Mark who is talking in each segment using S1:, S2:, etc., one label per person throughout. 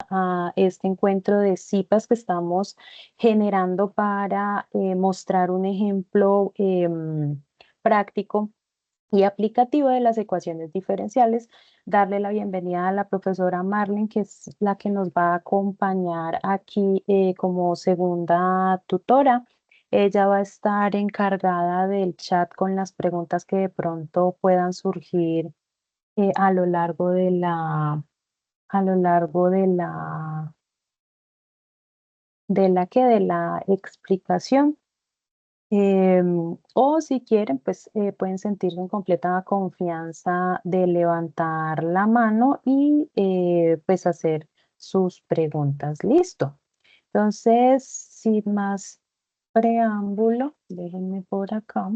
S1: a este encuentro de cipas que estamos generando para mostrar un ejemplo práctico y aplicativo de las ecuaciones diferenciales. Darle la bienvenida a la profesora Marlene, que es la que nos va a acompañar aquí como segunda tutora. Ella va a estar encargada del chat con las preguntas que de pronto puedan surgir a lo largo de a lo largo de la explicación. O si quieren, pues pueden sentirse en completa confianza de levantar la mano y pues hacer sus preguntas. Listo. Entonces, sin más preámbulo, déjenme por acá.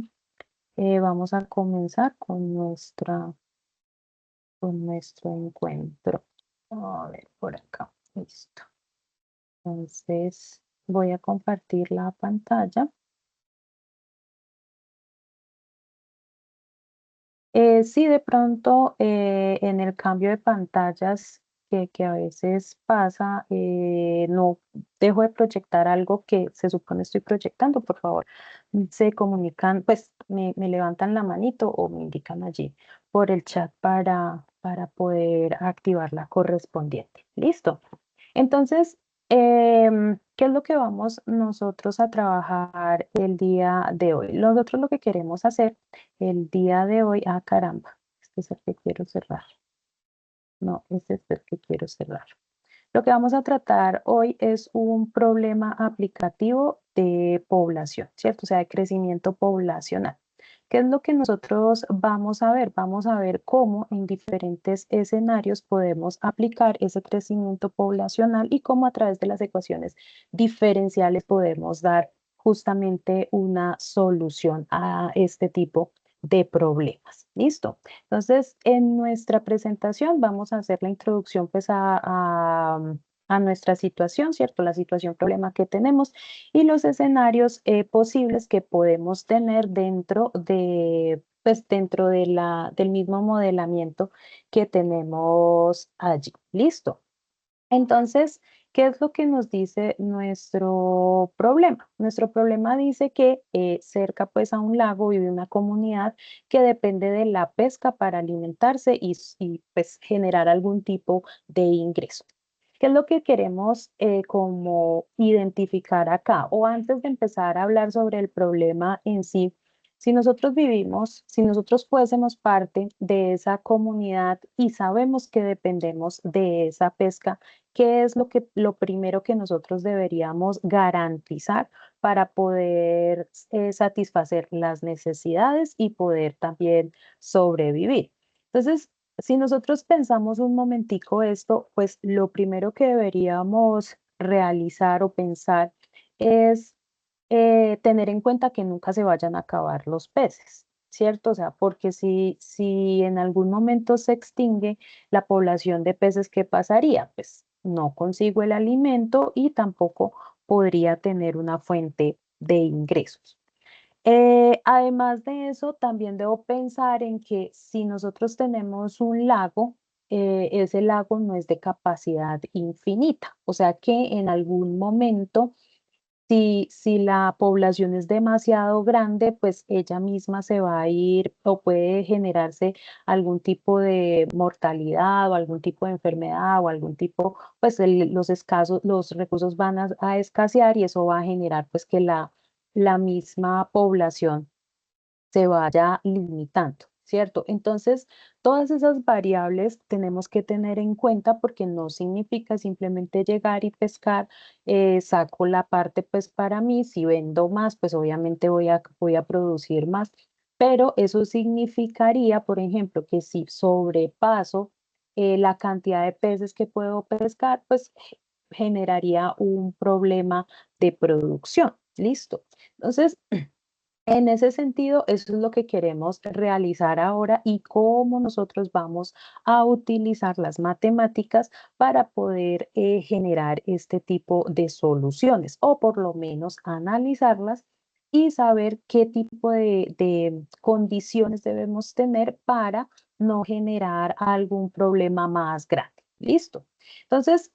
S1: Vamos a comenzar con con nuestro encuentro. A ver, por acá. Listo. Entonces, voy a compartir la pantalla. Sí, de pronto en el cambio de pantallas que a veces pasa, no dejo de proyectar algo que se supone estoy proyectando, por favor. Se comunican, pues me levantan la manito o me indican allí por el chat para poder activar la correspondiente. Listo. Entonces, ¿qué es lo que vamos nosotros a trabajar el día de hoy? Nosotros lo que queremos hacer el día de hoy, caramba, este es el que quiero cerrar. No, este es el que quiero cerrar. Lo que vamos a tratar hoy es un problema aplicativo de población, ¿cierto? O sea, de crecimiento poblacional. ¿Qué es lo que nosotros vamos a ver? Vamos a ver cómo en diferentes escenarios podemos aplicar ese crecimiento poblacional y cómo a través de las ecuaciones diferenciales podemos dar justamente una solución a este tipo de problemas. ¿Listo? Entonces, en nuestra presentación vamos a hacer la introducción pues a nuestra situación, ¿cierto? La situación problema que tenemos y los escenarios posibles que podemos tener dentro pues dentro de del mismo modelamiento que tenemos allí. ¿Listo? Entonces, ¿qué es lo que nos dice nuestro problema? Nuestro problema dice que cerca pues a un lago vive una comunidad que depende de la pesca para alimentarse y pues generar algún tipo de ingreso. ¿Qué es lo que queremos como identificar acá? O antes de empezar a hablar sobre el problema en sí, si nosotros vivimos, si nosotros fuésemos parte de esa comunidad y sabemos que dependemos de esa pesca, ¿qué es lo primero que nosotros deberíamos garantizar para poder satisfacer las necesidades y poder también sobrevivir? Entonces, si nosotros pensamos un momentico esto, pues lo primero que deberíamos realizar o pensar es tener en cuenta que nunca se vayan a acabar los peces, ¿cierto? O sea, porque si en algún momento se extingue la población de peces, ¿qué pasaría? Pues no consigo el alimento y tampoco podría tener una fuente de ingresos. Además de eso, también debo pensar en que si nosotros tenemos un lago, ese lago no es de capacidad infinita, o sea que en algún momento si la población es demasiado grande, pues ella misma se va a ir o puede generarse algún tipo de mortalidad o algún tipo de enfermedad o algún tipo, pues los escasos, los recursos van a escasear y eso va a generar pues que la misma población se vaya limitando, ¿cierto? Entonces, todas esas variables tenemos que tener en cuenta porque no significa simplemente llegar y pescar, saco la parte pues para mí, si vendo más, pues obviamente voy a producir más, pero eso significaría, por ejemplo, que si sobrepaso la cantidad de peces que puedo pescar, pues generaría un problema de producción. Listo. Entonces, en ese sentido, eso es lo que queremos realizar ahora y cómo nosotros vamos a utilizar las matemáticas para poder generar este tipo de soluciones o por lo menos analizarlas y saber qué tipo de condiciones debemos tener para no generar algún problema más grande. ¿Listo? Entonces,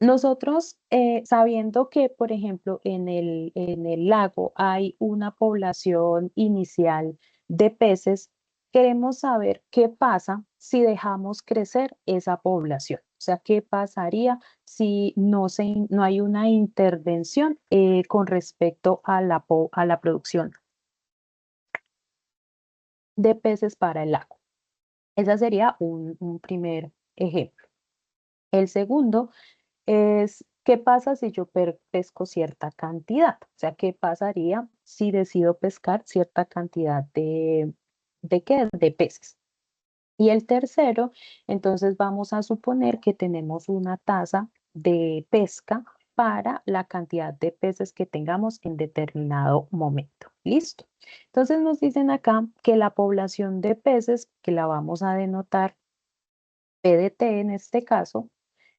S1: Nosotros, sabiendo que, por ejemplo, en el lago hay una población inicial de peces, queremos saber qué pasa si dejamos crecer esa población. O sea, qué pasaría si no hay una intervención con respecto a a la producción de peces para el lago. Ese sería un primer ejemplo. El segundo es, ¿qué pasa si yo pesco cierta cantidad? O sea, ¿qué pasaría si decido pescar cierta cantidad ¿de qué? De peces. Y el tercero, entonces vamos a suponer que tenemos una tasa de pesca para la cantidad de peces que tengamos en determinado momento. ¿Listo? Entonces nos dicen acá que la población de peces, que la vamos a denotar PDT en este caso,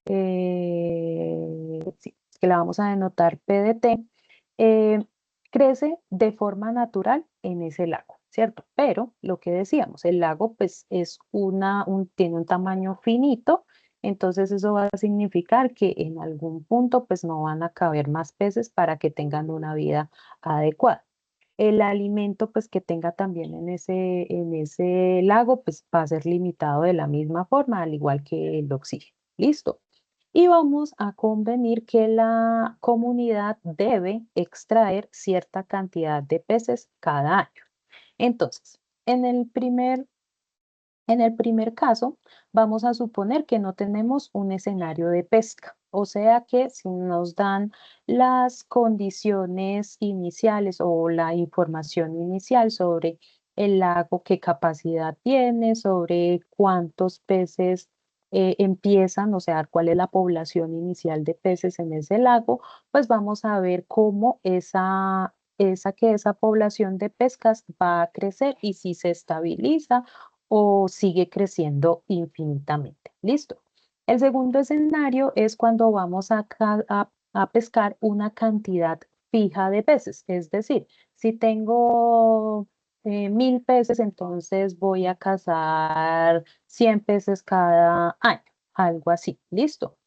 S1: sí, que la vamos a denotar PDT, eh, crece de forma natural en ese lago, ¿cierto? Pero lo que decíamos, el lago pues es tiene un tamaño finito, entonces eso va a significar que en algún punto pues no van a caber más peces para que tengan una vida adecuada. El alimento pues que tenga también en ese lago pues va a ser limitado de la misma forma, al igual que el oxígeno. ¿Listo? Y vamos a convenir que la comunidad debe extraer cierta cantidad de peces cada año. Entonces, en el primer caso, vamos a suponer que no tenemos un escenario de pesca, o sea que si nos dan las condiciones iniciales o la información inicial sobre el lago, qué capacidad tiene, sobre cuántos peces empiezan, o sea, cuál es la población inicial de peces en ese lago, pues vamos a ver cómo esa población de pescas va a crecer y si se estabiliza o sigue creciendo infinitamente. Listo. El segundo escenario es cuando vamos a pescar una cantidad fija de peces. Es decir, si tengo 1000 peces, entonces voy a cazar 100 peces cada año, algo así. Listo.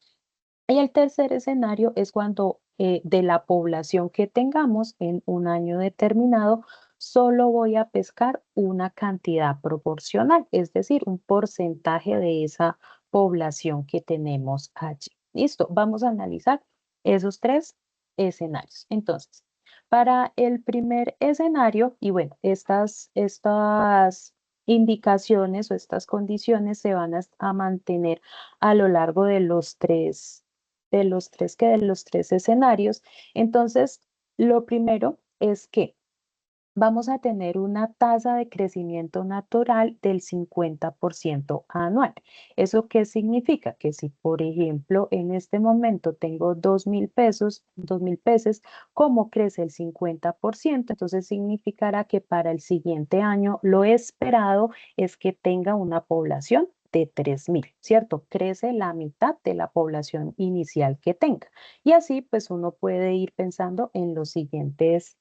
S1: Y el tercer escenario es cuando de la población que tengamos en un año determinado, solo voy a pescar una cantidad proporcional, es decir, un porcentaje de esa población que tenemos allí. Listo, vamos a analizar esos tres escenarios. Entonces, para el primer escenario, y bueno, estas indicaciones o estas condiciones se van a mantener a lo largo de los tres escenarios. Entonces, lo primero es que vamos a tener una tasa de crecimiento natural del 50% anual. ¿Eso qué significa? Que si, por ejemplo, en este momento tengo 2.000 pesos, 2.000 peces, ¿cómo crece el 50%? Entonces significará que para el siguiente año lo esperado es que tenga una población de 3.000, ¿cierto? Crece la mitad de la población inicial que tenga. Y así, pues uno puede ir pensando en los siguientes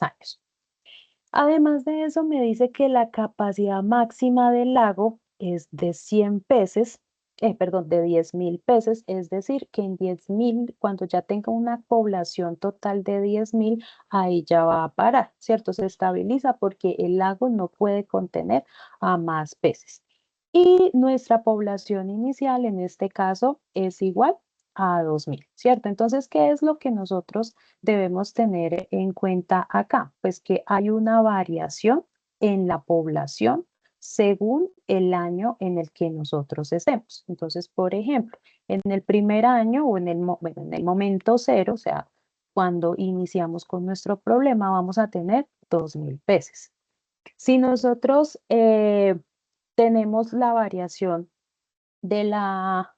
S1: años. Además de eso, me dice que la capacidad máxima del lago es de 100 peces, perdón, de 10.000 peces, es decir, que en 10.000, cuando ya tenga una población total de 10.000, ahí ya va a parar, ¿cierto? Se estabiliza porque el lago no puede contener a más peces. Y nuestra población inicial, en este caso, es igual a 2.000, ¿cierto? Entonces, ¿qué es lo que nosotros debemos tener en cuenta acá? Pues que hay una variación en la población según el año en el que nosotros estemos. Entonces, por ejemplo, en el primer año o bueno, en el momento cero, o sea, cuando iniciamos con nuestro problema, vamos a tener 2.000 peces. Si nosotros tenemos la variación de la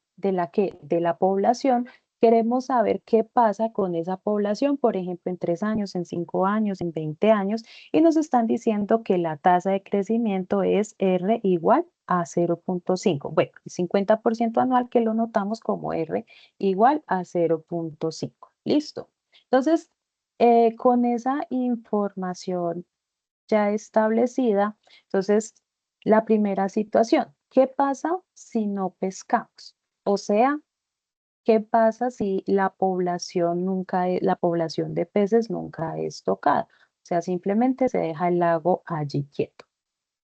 S1: población, queremos saber qué pasa con esa población, por ejemplo, en 3 años, en 5 años, en 20 años, y nos están diciendo que la tasa de crecimiento es R igual a 0,5. Bueno, el 50% anual que lo notamos como R igual a 0,5. Listo. Entonces, con esa información ya establecida. Entonces, la primera situación, ¿qué pasa si no pescamos? O sea, ¿Qué pasa si la población la población de peces nunca es tocada? O sea, simplemente se deja el lago allí quieto.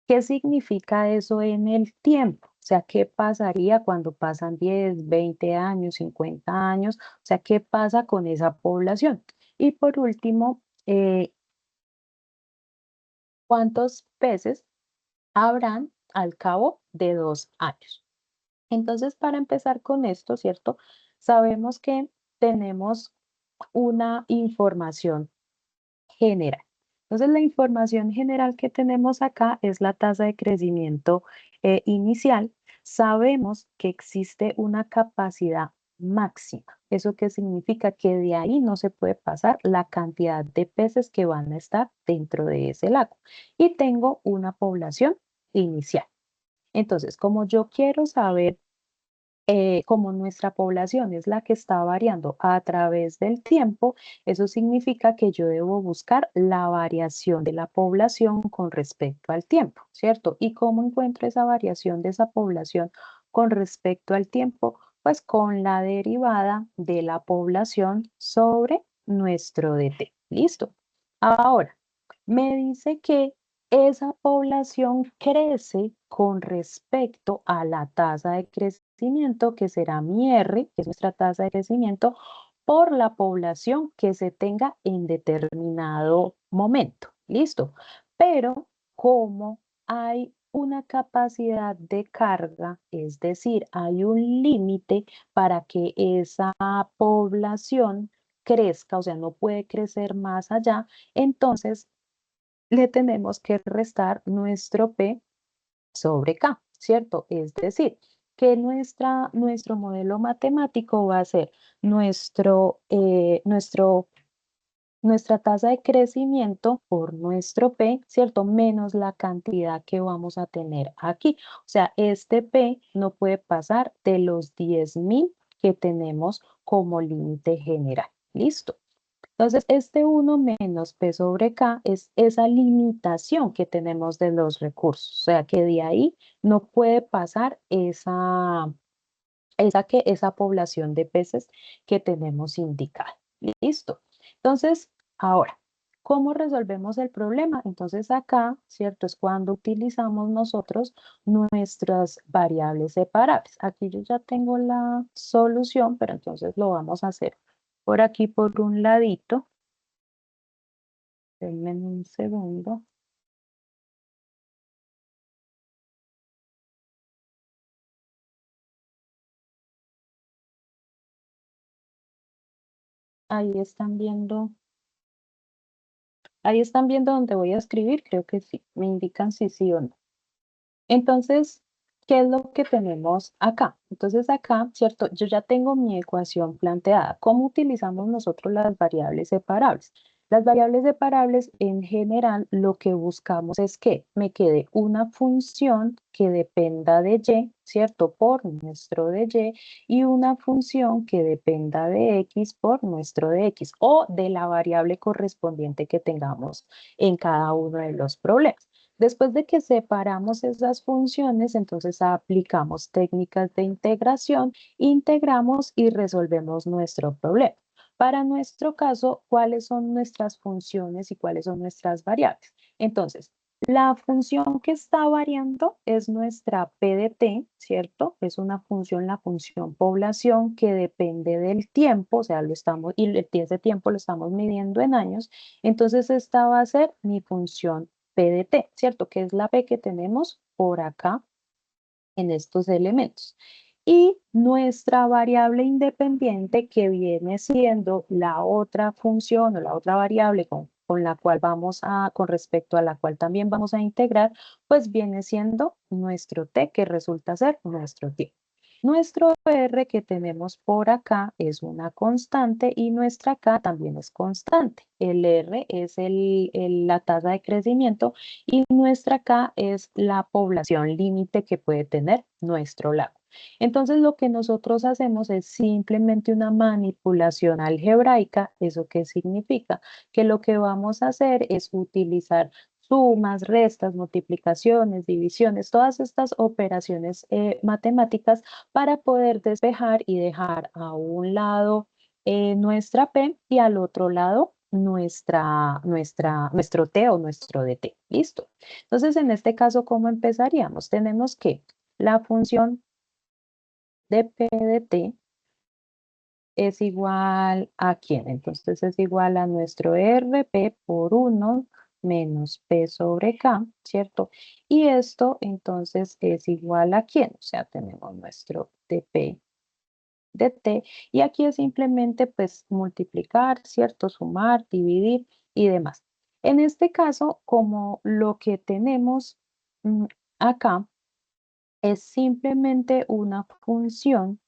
S1: ¿Qué significa eso en el tiempo? O sea, ¿qué pasaría cuando pasan 10, 20 años, 50 años? O sea, ¿qué pasa con esa población? Y por último, ¿cuántos peces habrán al cabo de 2 años? Entonces, para empezar con esto, ¿cierto? Sabemos que tenemos una información general. Entonces, la información general que tenemos acá es la tasa de crecimiento inicial. Sabemos que existe una capacidad máxima. ¿Eso qué significa? Que de ahí no se puede pasar la cantidad de peces que van a estar dentro de ese lago. Y tengo una población inicial. Entonces, como yo quiero saber como nuestra población es la que está variando a través del tiempo, eso significa que yo debo buscar la variación de la población con respecto al tiempo, ¿cierto? ¿Y cómo encuentro esa variación de esa población con respecto al tiempo? Pues con la derivada de la población sobre nuestro DT. ¿Listo? Ahora, me dice que esa población crece con respecto a la tasa de crecimiento, que será mi R, que es nuestra tasa de crecimiento, por la población que se tenga en determinado momento. ¿Listo? Pero como hay una capacidad de carga, es decir, hay un límite para que esa población crezca, o sea, no puede crecer más allá, entonces le tenemos que restar nuestro P sobre K, ¿cierto? Es decir, que nuestro modelo matemático va a ser nuestra tasa de crecimiento por nuestro P, ¿cierto? Menos la cantidad que vamos a tener aquí. O sea, este P no puede pasar de los 10.000 que tenemos como límite general. ¿Listo? Entonces, este 1 menos P sobre K es esa limitación que tenemos de los recursos, o sea que de ahí no puede pasar esa población de peces que tenemos indicada. Listo. Entonces, ahora, ¿cómo resolvemos el problema? Entonces acá, ¿cierto? Es cuando utilizamos nosotros nuestras variables separables. Aquí yo ya tengo la solución, pero entonces lo vamos a hacer por aquí por un ladito. Denme un segundo. Ahí están viendo donde voy a escribir, creo que sí, me indican si sí o no. Entonces, ¿qué es lo que tenemos acá? Entonces acá, ¿cierto? Yo ya tengo mi ecuación planteada. ¿Cómo utilizamos nosotros las variables separables? Las variables separables en general lo que buscamos es que me quede una función que dependa de y, ¿cierto? Por nuestro de y una función que dependa de x por nuestro de x o de la variable correspondiente que tengamos en cada uno de los problemas. Después de que separamos esas funciones, entonces aplicamos técnicas de integración, integramos y resolvemos nuestro problema. Para nuestro caso, ¿cuáles son nuestras funciones y cuáles son nuestras variables? Entonces, la función que está variando es nuestra P de T, ¿cierto? Es una función, la función población, que depende del tiempo, o sea, ese tiempo lo estamos midiendo en años. Entonces, esta va a ser mi función P de T, ¿cierto? Que es la P que tenemos por acá en estos elementos. Y nuestra variable independiente, que viene siendo la otra función o la otra variable con la cual con respecto a la cual también vamos a integrar, pues viene siendo nuestro T, que resulta ser nuestro tiempo. Nuestro R que tenemos por acá es una constante y nuestra K también es constante. El R es la tasa de crecimiento y nuestra K es la población límite que puede tener nuestro lago. Entonces, lo que nosotros hacemos es simplemente una manipulación algebraica. ¿Eso qué significa? Que lo que vamos a hacer es utilizar sumas, restas, multiplicaciones, divisiones, todas estas operaciones matemáticas para poder despejar y dejar a un lado nuestra P y al otro lado nuestro T o nuestro DT. ¿Listo? Entonces, en este caso, ¿cómo empezaríamos? Tenemos que la función de P de T es igual a ¿quién? Entonces es igual a nuestro RP por 1 menos P sobre K, ¿cierto? Y esto entonces es igual a ¿quién? O sea, tenemos nuestro dp de T y aquí es simplemente pues multiplicar, ¿cierto? Sumar, dividir y demás. En este caso, como lo que tenemos acá es simplemente una función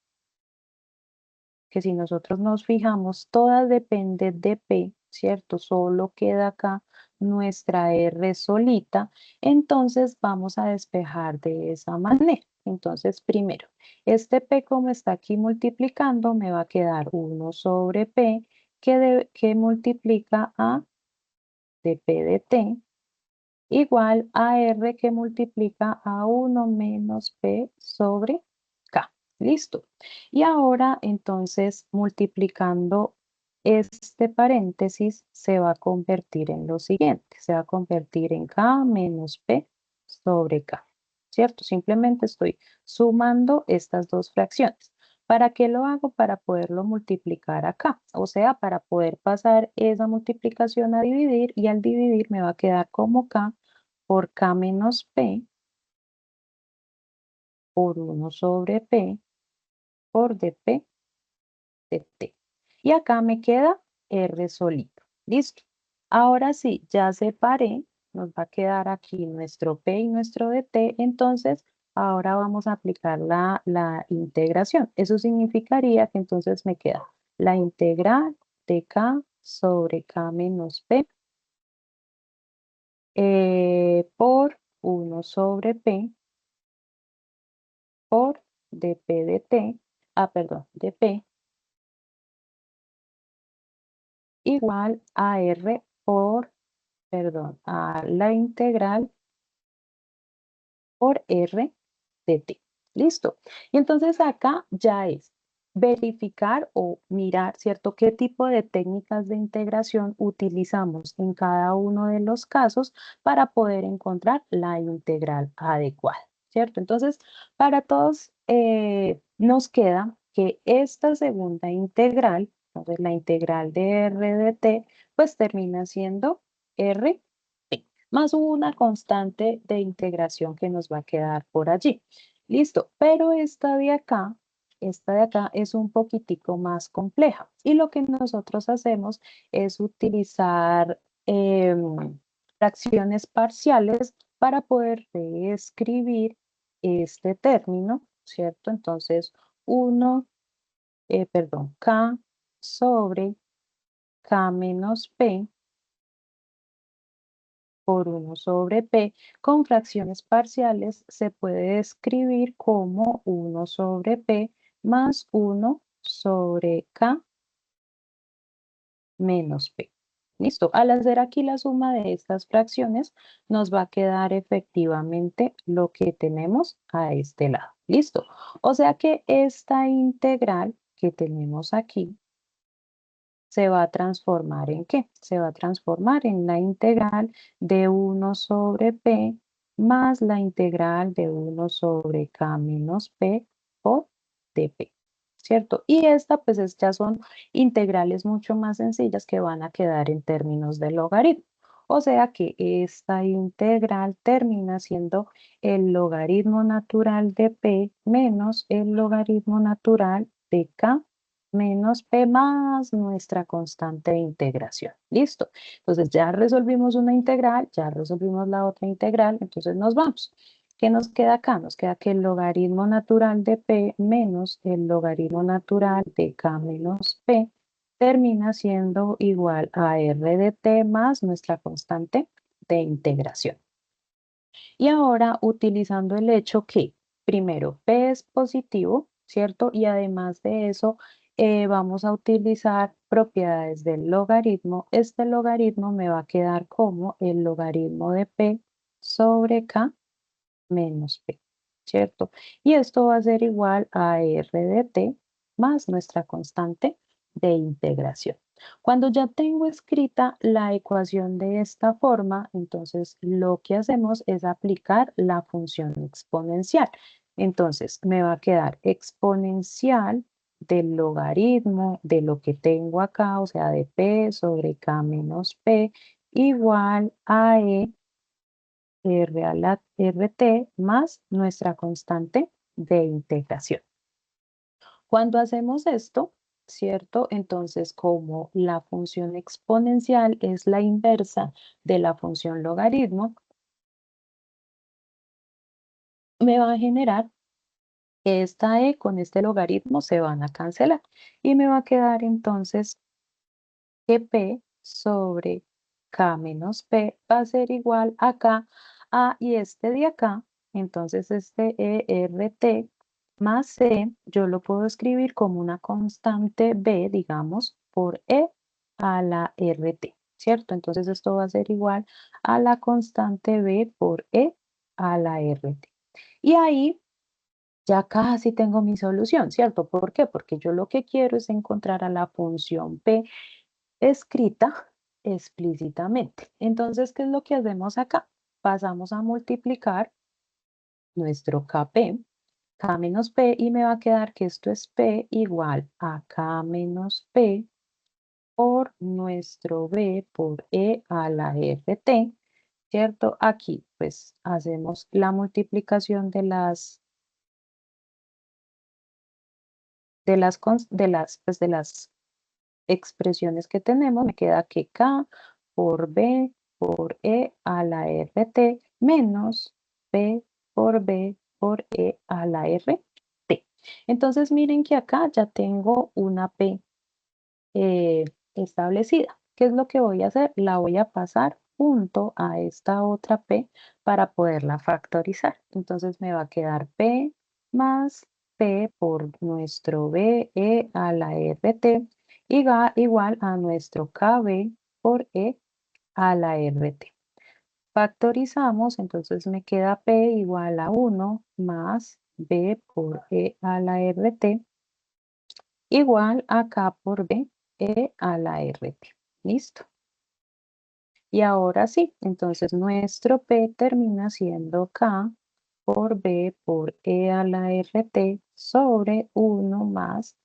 S1: que si nosotros nos fijamos, todas dependen de P, ¿cierto? Solo queda acá nuestra R solita, entonces vamos a despejar de esa manera. Entonces, primero, este P como está aquí multiplicando, me va a quedar 1 sobre P, que multiplica a de P de T, igual a R que multiplica a 1 menos P sobre K. Listo. Y ahora entonces multiplicando este paréntesis se va a convertir en lo siguiente. Se va a convertir en K menos P sobre K. ¿Cierto? Simplemente estoy sumando estas dos fracciones. ¿Para qué lo hago? Para poderlo multiplicar acá. O sea, para poder pasar esa multiplicación a dividir y al dividir me va a quedar como K por K menos P por 1 sobre P por dP de T. Y acá me queda R solito. Listo. Ahora sí, ya separé, nos va a quedar aquí nuestro P y nuestro dt, entonces ahora vamos a aplicar la integración. Eso significaría que entonces me queda la integral de K sobre K menos P por 1 sobre P por dp de t, perdón, dp igual a r por, perdón, a la integral por r de t. Listo. Y entonces acá ya es verificar o mirar, ¿cierto? ¿Qué tipo de técnicas de integración utilizamos en cada uno de los casos para poder encontrar la integral adecuada, ¿cierto? Entonces, para todos nos queda que esta segunda integral, entonces la integral de r de t, pues termina siendo r más una constante de integración que nos va a quedar por allí. Listo, pero esta de acá es un poquitico más compleja y lo que nosotros hacemos es utilizar fracciones parciales para poder reescribir este término, ¿cierto? Entonces, K sobre K menos P por 1 sobre P con fracciones parciales se puede escribir como 1 sobre P más 1 sobre K menos P. Listo. Al hacer aquí la suma de estas fracciones, nos va a quedar efectivamente lo que tenemos a este lado. Listo. O sea que esta integral que tenemos aquí se va a transformar ¿en qué? Se va a transformar en la integral de 1 sobre P más la integral de 1 sobre K menos P por dP, ¿cierto? Y esta pues ya son integrales mucho más sencillas que van a quedar en términos de logaritmo. O sea que esta integral termina siendo el logaritmo natural de P menos el logaritmo natural de K menos P más nuestra constante de integración. Listo. Entonces ya resolvimos una integral, ya resolvimos la otra integral, entonces nos vamos. ¿Qué nos queda acá? Nos queda que el logaritmo natural de P menos el logaritmo natural de K menos P termina siendo igual a R de T más nuestra constante de integración. Y ahora utilizando el hecho que primero P es positivo, ¿cierto? Y además de eso, vamos a utilizar propiedades del logaritmo. Este logaritmo me va a quedar como el logaritmo de p sobre k menos p, ¿cierto? Y esto va a ser igual a r de t más nuestra constante de integración. Cuando ya tengo escrita la ecuación de esta forma, entonces lo que hacemos es aplicar la función exponencial. Entonces me va a quedar exponencial del logaritmo de lo que tengo acá, o sea, de p sobre k menos p, igual a r a la rt más nuestra constante de integración. Cuando hacemos esto, ¿cierto? Entonces, como la función exponencial es la inversa de la función logaritmo, me va a generar que esta e con este logaritmo se van a cancelar y me va a quedar entonces que p sobre k menos p va a ser igual a k, a y este de acá, entonces este ERT más c, yo lo puedo escribir como una constante b, digamos, por e a la rt, ¿cierto? Entonces esto va a ser igual a la constante b por e a la rt. Y ahí ya casi tengo mi solución, ¿cierto? ¿Por qué? Porque yo lo que quiero es encontrar a la función p escrita explícitamente. Entonces, ¿qué es lo que hacemos acá? Pasamos a multiplicar nuestro Kp, K menos P, y me va a quedar que esto es P igual a K menos P por nuestro B por E a la RT, ¿cierto? Aquí, pues, hacemos la multiplicación de las expresiones que tenemos, me queda que K por B por E a la RT menos P por B por E a la RT. Entonces miren que acá ya tengo una P eh, establecida. ¿Qué es lo que voy a hacer? La voy a pasar junto a esta otra P para poderla factorizar. Entonces me va a quedar P más P por nuestro B E a la RT igual a nuestro KB por E a la RT. Factorizamos, entonces me queda P igual a 1 más B por E a la RT igual a K por B, E a la RT. ¿Listo? Y ahora sí, entonces nuestro P termina siendo K por B por E a la RT sobre 1 más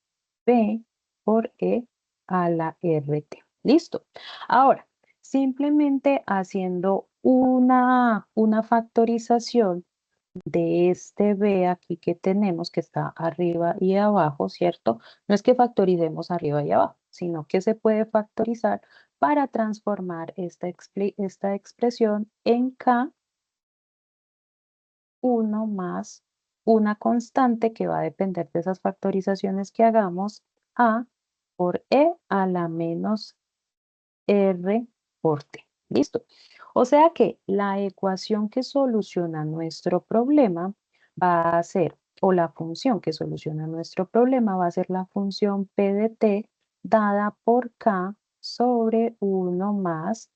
S1: B por E a la RT. ¿Listo? Ahora, simplemente haciendo una factorización de este B aquí que tenemos, que está arriba y abajo, ¿cierto? No es que factoricemos arriba y abajo, sino que se puede factorizar para transformar esta expresión en K1 más una constante que va a depender de esas factorizaciones que hagamos, A por E a la menos R por T. ¿Listo? O sea que la ecuación que soluciona nuestro problema va a ser, o la función que soluciona nuestro problema va a ser la función P de T dada por K sobre 1 más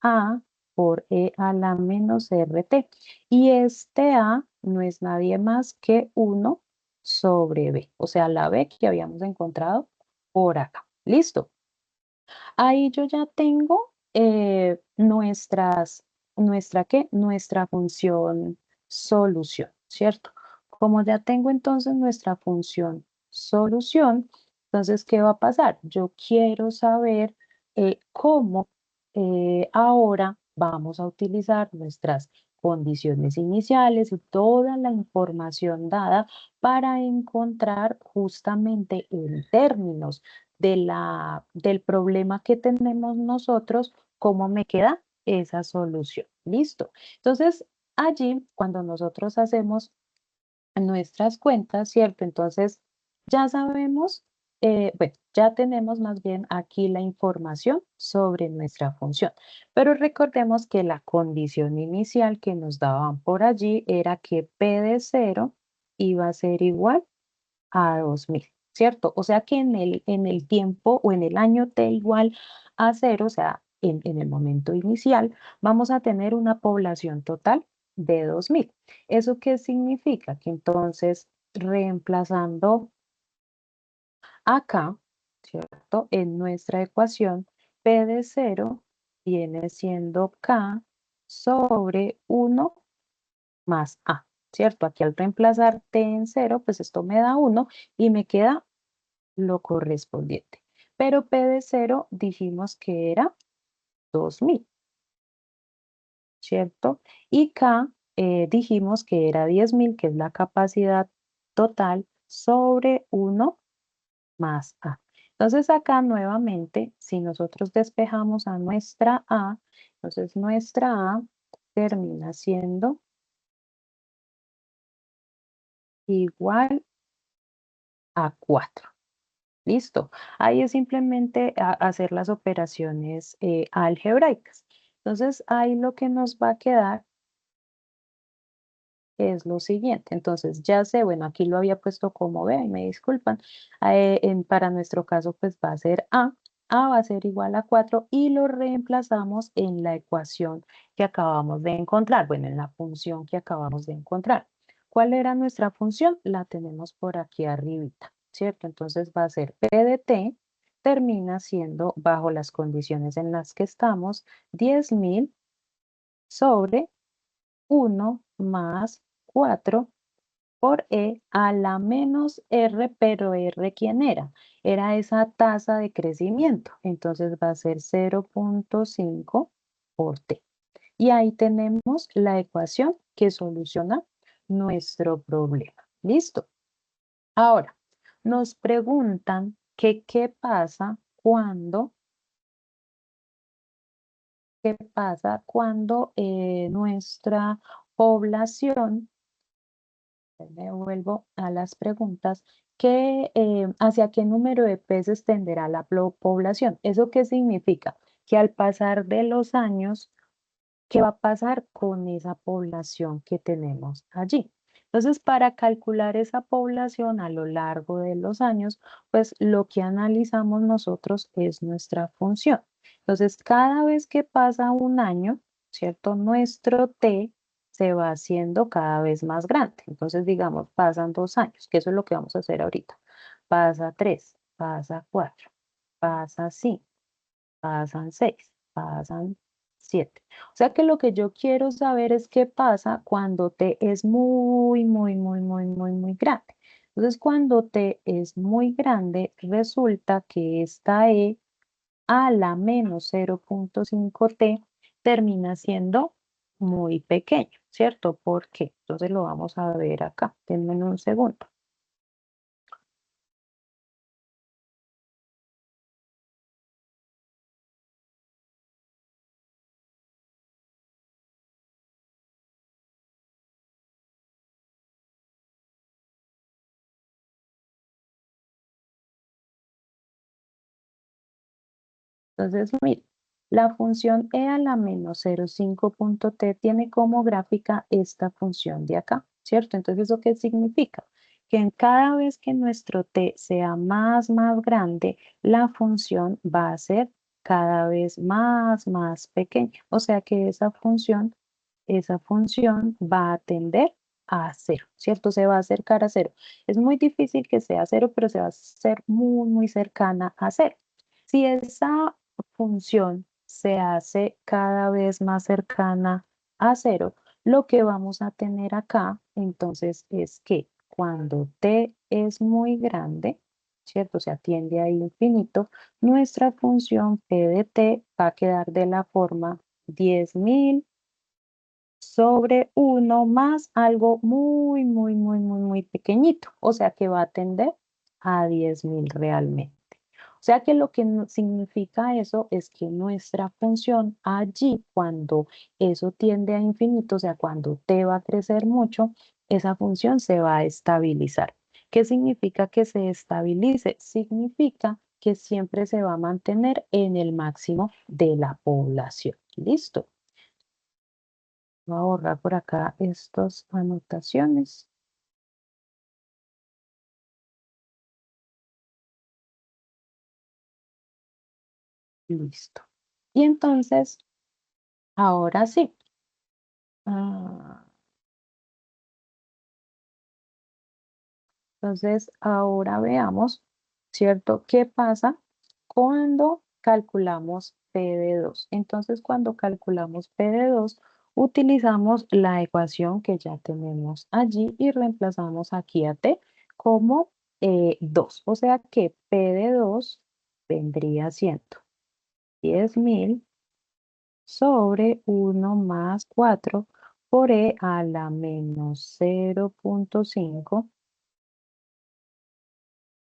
S1: A por E a la menos RT. Y este A no es nadie más que 1 sobre B, o sea, la B que habíamos encontrado por acá. ¿Listo? Ahí yo ya tengo nuestra función solución, ¿cierto? Como ya tengo entonces nuestra función solución, entonces, ¿qué va a pasar? Yo quiero saber cómo ahora vamos a utilizar nuestras condiciones iniciales y toda la información dada para encontrar justamente en términos del problema que tenemos nosotros, cómo me queda esa solución. Listo. Entonces, allí, cuando nosotros hacemos nuestras cuentas, ¿cierto? Entonces, ya sabemos, bueno, ya tenemos más bien aquí la información sobre nuestra función. Pero recordemos que la condición inicial que nos daban por allí era que P de 0 iba a ser igual a 2000. ¿cierto? O sea que en el tiempo o en el año t igual a cero, o sea, en el momento inicial, vamos a tener una población total de 2000. ¿Eso qué significa? Que entonces, reemplazando acá, ¿cierto? En nuestra ecuación, P de cero viene siendo K sobre 1 más A, ¿cierto? Aquí al reemplazar T en cero, pues esto me da 1 y me queda lo correspondiente. Pero P de cero dijimos que era 2000, ¿cierto? Y K dijimos que era 10.000, que es la capacidad total sobre 1 más A. Entonces acá nuevamente, si nosotros despejamos a nuestra A, entonces nuestra A termina siendo igual a 4. Listo. Ahí es simplemente hacer las operaciones algebraicas. Entonces ahí lo que nos va a quedar es lo siguiente. Entonces, ya sé, bueno, aquí lo había puesto como B, y me disculpan. Para nuestro caso, pues va a ser A. A va a ser igual a 4 y lo reemplazamos en la ecuación que acabamos de encontrar, bueno, en la función que acabamos de encontrar. ¿Cuál era nuestra función? La tenemos por aquí arribita, ¿cierto? Entonces va a ser P de T, termina siendo, bajo las condiciones en las que estamos, 10.000 sobre 1 más 4 por E a la menos R, pero R, ¿quién era? Era esa tasa de crecimiento. Entonces va a ser 0.5 por T. Y ahí tenemos la ecuación que soluciona nuestro problema. ¿Listo? Ahora, nos preguntan que qué pasa cuando nuestra población, me vuelvo a las preguntas, ¿hacia qué número de peces tenderá la población? ¿Eso qué significa? Que al pasar de los años, ¿qué va a pasar con esa población que tenemos allí? Entonces, para calcular esa población a lo largo de los años, pues lo que analizamos nosotros es nuestra función. Entonces, cada vez que pasa un año, ¿cierto? Nuestro T se va haciendo cada vez más grande. Entonces, digamos, pasan 2 años, que eso es lo que vamos a hacer ahorita. Pasa 3, pasa 4, pasa 5, pasan 6, pasan 7. O sea que lo que yo quiero saber es qué pasa cuando T es muy, muy, muy, muy, muy, muy grande. Entonces, cuando T es muy grande, resulta que esta E a la menos 0.5T termina siendo muy pequeño, ¿cierto? ¿Por qué? Entonces lo vamos a ver acá. Denme un segundo. Entonces, mire, la función e a la menos 0,5.t tiene como gráfica esta función de acá, ¿cierto? Entonces, ¿eso qué significa? Que en cada vez que nuestro t sea más grande, la función va a ser cada vez más pequeña. O sea que esa función va a tender a cero, ¿cierto? Se va a acercar a cero. Es muy difícil que sea cero, pero se va a ser muy, muy cercana a cero. Si esa función se hace cada vez más cercana a cero, lo que vamos a tener acá entonces es que cuando t es muy grande, ¿cierto? O sea, tiende a infinito, nuestra función p de t va a quedar de la forma 10.000 sobre 1 más algo muy, muy, muy, muy, muy pequeñito. O sea que va a tender a 10.000 realmente. O sea que lo que significa eso es que nuestra función allí, cuando eso tiende a infinito, o sea, cuando t va a crecer mucho, esa función se va a estabilizar. ¿Qué significa que se estabilice? Significa que siempre se va a mantener en el máximo de la población. ¿Listo? Voy a borrar por acá estas anotaciones. Listo. Y entonces, ahora sí. ah, Entonces, ahora veamos, ¿cierto? ¿Qué pasa cuando calculamos P de 2? Entonces, cuando calculamos P de 2, utilizamos la ecuación que ya tenemos allí y reemplazamos aquí a T como 2. O sea que P de 2 vendría siendo 10.000 sobre 1 más 4 por E a la menos 0,5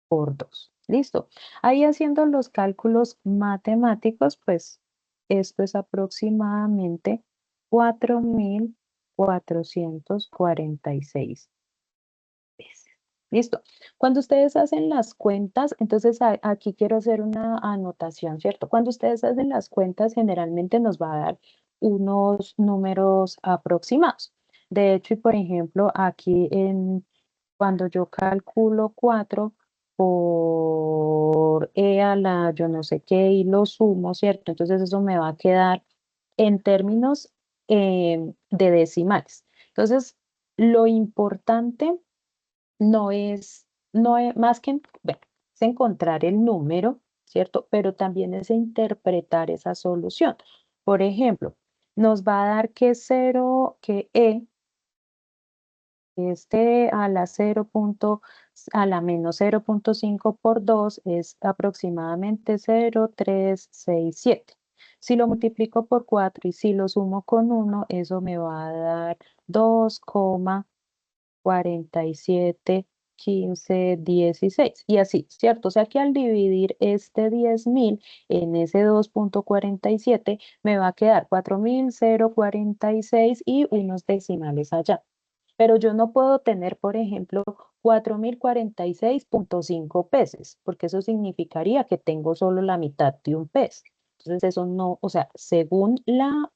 S1: por 2. Listo. Ahí haciendo los cálculos matemáticos, pues esto es aproximadamente 4.446 veces. Listo. Cuando ustedes hacen las cuentas, entonces aquí quiero hacer una anotación, ¿cierto? Cuando ustedes hacen las cuentas, generalmente nos va a dar unos números aproximados. De hecho, y por ejemplo, aquí cuando yo calculo 4 por E a la yo no sé qué y lo sumo, ¿cierto? Entonces eso me va a quedar en términos de decimales. Entonces, lo importante no es más que, bueno, es encontrar el número, ¿cierto? Pero también es interpretar esa solución. Por ejemplo, nos va a dar que cero, que E este a la menos 0,5 por 2 es aproximadamente 0,367. Si lo multiplico por 4 y si lo sumo con 1, eso me va a dar 2,471516. Y así, ¿cierto? O sea que al dividir este 10.000 en ese 2,47 me va a quedar 4.046 y unos decimales allá. Pero yo no puedo tener, por ejemplo, 4.046,5 peces, porque eso significaría que tengo solo la mitad de un pez. Entonces eso no, o sea, según el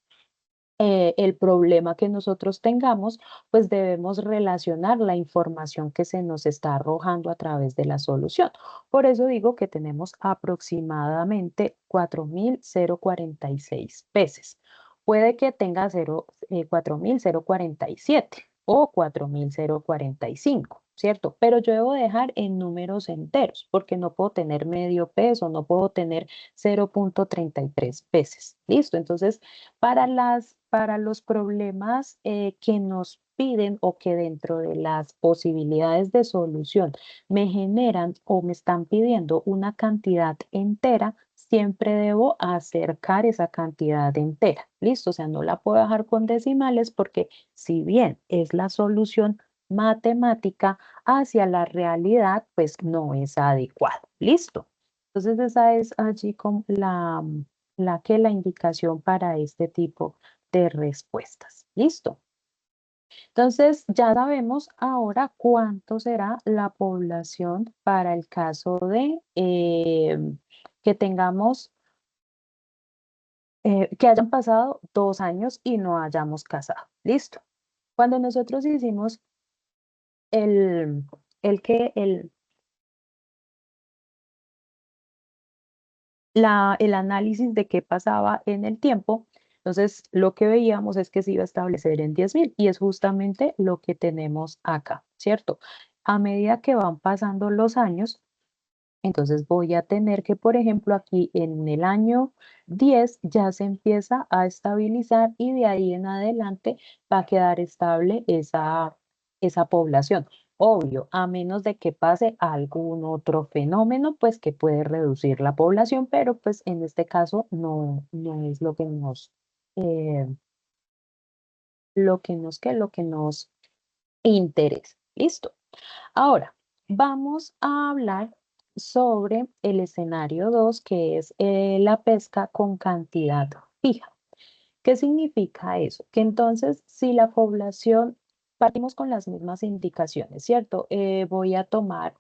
S1: problema que nosotros tengamos, pues debemos relacionar la información que se nos está arrojando a través de la solución. Por eso digo que tenemos aproximadamente 4.046 peces. Puede que tenga 4.047 o 4.045, ¿cierto? Pero yo debo dejar en números enteros porque no puedo tener medio peso, no puedo tener 0,33 peces. ¿Listo? Entonces, para los problemas que nos piden o que dentro de las posibilidades de solución me generan o me están pidiendo una cantidad entera, siempre debo acercar esa cantidad entera. ¿Listo? O sea, no la puedo dejar con decimales porque si bien es la solución matemática hacia la realidad, pues no es adecuado. ¿Listo? Entonces esa es allí como la indicación para este tipo de respuestas. ¿Listo? Entonces ya sabemos ahora cuánto será la población para el caso de que tengamos, que hayan pasado 2 años y no hayamos casado. ¿Listo? Cuando nosotros hicimos el, el el análisis de qué pasaba en el tiempo, entonces lo que veíamos es que se iba a establecer en 10.000 y es justamente lo que tenemos acá, ¿cierto? A medida que van pasando los años, entonces voy a tener que, por ejemplo, aquí en el año 10 ya se empieza a estabilizar y de ahí en adelante va a quedar estable esa población. Obvio, a menos de que pase algún otro fenómeno, pues que puede reducir la población, pero pues en este caso no es eh, lo que nos interesa. ¿Listo? Ahora, vamos a hablar sobre el escenario 2, que es la pesca con cantidad fija. ¿Qué significa eso? Que entonces, si la población, partimos con las mismas indicaciones, ¿cierto? Voy a tomar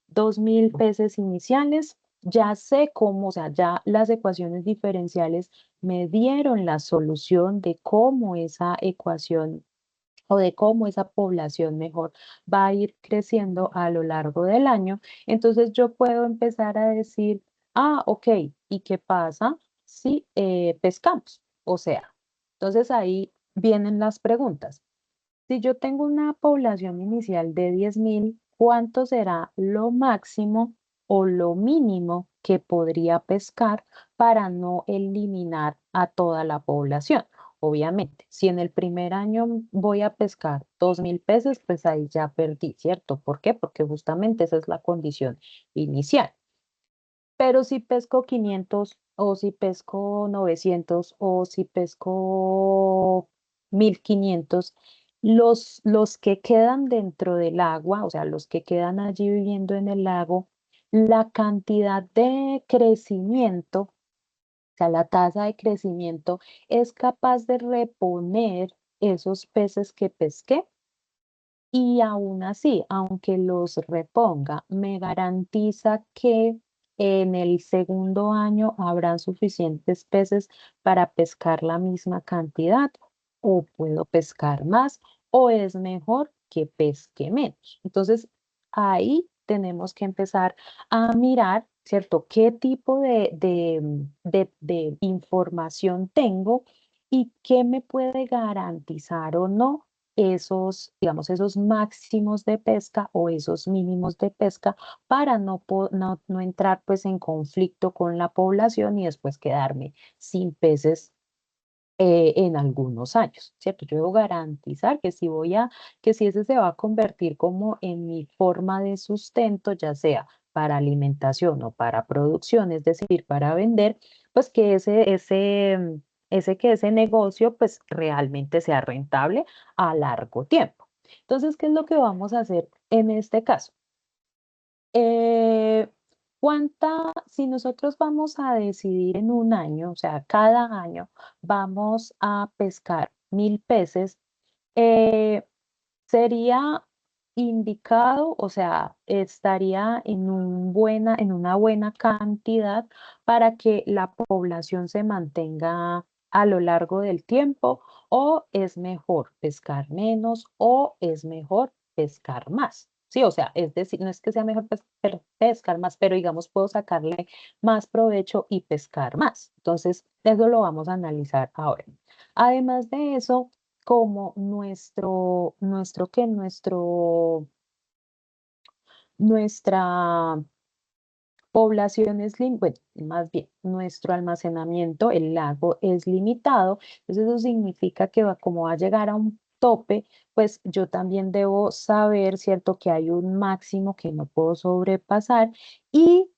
S1: 2.000 peces iniciales, ya sé cómo, o sea, ya las ecuaciones diferenciales me dieron la solución de cómo esa ecuación o de cómo esa población mejor va a ir creciendo a lo largo del año. Entonces yo puedo empezar a decir, Ah, ok. ¿Y qué pasa si pescamos? O sea, entonces ahí vienen las preguntas. Si yo tengo una población inicial de 10.000, ¿cuánto será lo máximo o lo mínimo que podría pescar para no eliminar a toda la población? Obviamente, si en el primer año voy a pescar 2.000 peces, pues ahí ya perdí, ¿cierto? ¿Por qué? Porque justamente esa es la condición inicial. Pero si pesco 500 o si pesco 900 o si pesco 1.500, los que quedan dentro del agua, o sea, los que quedan allí viviendo en el lago, la cantidad de crecimiento, o sea, la tasa de crecimiento es capaz de reponer esos peces que pesqué. Y aún así, aunque los reponga, me garantiza que en el segundo año habrán suficientes peces para pescar la misma cantidad, o puedo pescar más, o es mejor que pesque menos. Entonces, ahí tenemos que empezar a mirar, ¿cierto? ¿Qué tipo de información tengo y qué me puede garantizar o no esos, digamos, esos máximos de pesca o esos mínimos de pesca para no entrar pues en conflicto con la población y después quedarme sin peces en algunos años, ¿cierto? Yo debo garantizar que si ese se va a convertir como en mi forma de sustento, ya sea para alimentación o para producción, es decir, para vender, pues que ese negocio pues realmente sea rentable a largo tiempo. Entonces, ¿qué es lo que vamos a hacer en este caso? Eh, si nosotros vamos a decidir en un año, o sea, cada año vamos a pescar 1.000 peces, eh, sería indicado, o sea, estaría en una buena cantidad para que la población se mantenga a lo largo del tiempo, o es mejor pescar menos o es mejor pescar más. Sí, o sea, es decir, no es que sea mejor pescar más, pero digamos, puedo sacarle más provecho y pescar más. Entonces, eso lo vamos a analizar ahora. Además de eso, como nuestra población es, bueno, más bien, nuestro almacenamiento, el lago es limitado, entonces eso significa que como va a llegar a un tope, pues yo también debo saber, ¿cierto?, que hay un máximo que no puedo sobrepasar y